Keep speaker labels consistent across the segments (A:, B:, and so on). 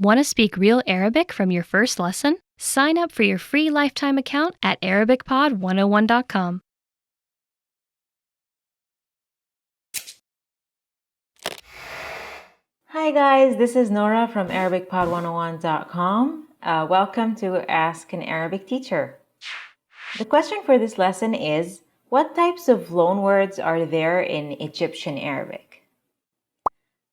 A: Want to speak real Arabic from your first lesson? Sign up for your free lifetime account at ArabicPod101.com.
B: Hi guys, this is Nora from ArabicPod101.com. Welcome to Ask an Arabic Teacher. The question for this lesson is, what types of loanwords are there in Egyptian Arabic?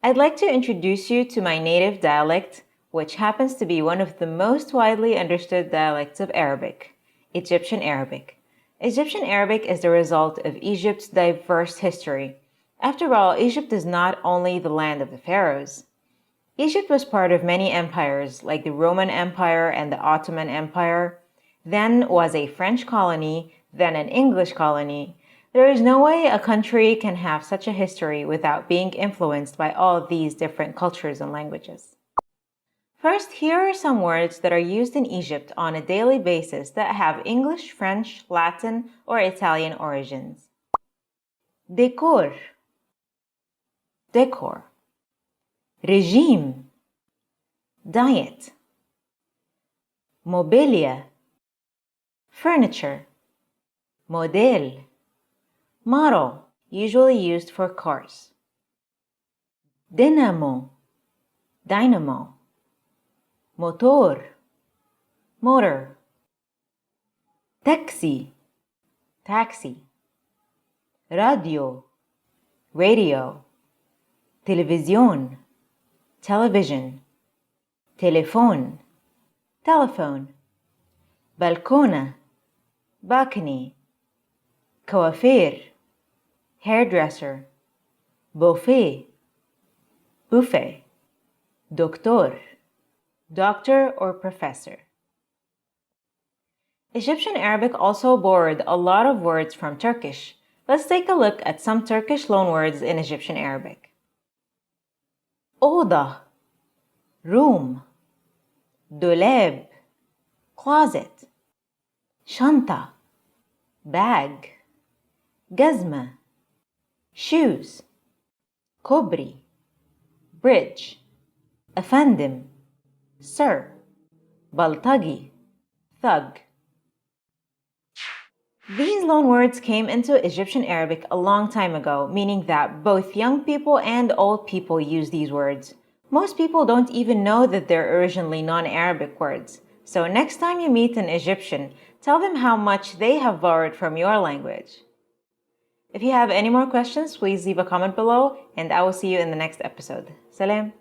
B: I'd like to introduce you to my native dialect, which happens to be one of the most widely understood dialects of Arabic, Egyptian Arabic. Egyptian Arabic is the result of Egypt's diverse history. After all, Egypt is not only the land of the pharaohs. Egypt was part of many empires, like the Roman Empire and the Ottoman Empire, then was a French colony, then an English colony. There is no way a country can have such a history without being influenced by all these different cultures and languages. First, here are some words that are used in Egypt on a daily basis that have English, French, Latin, or Italian origins. Décor, décor. Régime, diet. Mobilia, furniture. Model, model, usually used for cars. Dynamo, dynamo. Motor, motor. Taxi, taxi. Radio, radio. Televisión, television. Telephone, telephone. Balcona, balcony. Coiffeur, hairdresser. Buffet, buffet. Doctor, doctor or professor. Egyptian Arabic also borrowed a lot of words from Turkish. Let's take a look at some Turkish loanwords in Egyptian Arabic. Oda, room. Dolab, closet. Shanta, bag. Gazma, shoes. Kobri, bridge. Efendim, sir. Baltagi, thug. These loanwords came into Egyptian Arabic a long time ago, meaning that both young people and old people use these words. Most people don't even know that they're originally non-Arabic words. So next time you meet an Egyptian, tell them how much they have borrowed from your language. If you have any more questions, please leave a comment below, and I will see you in the next episode. Salam.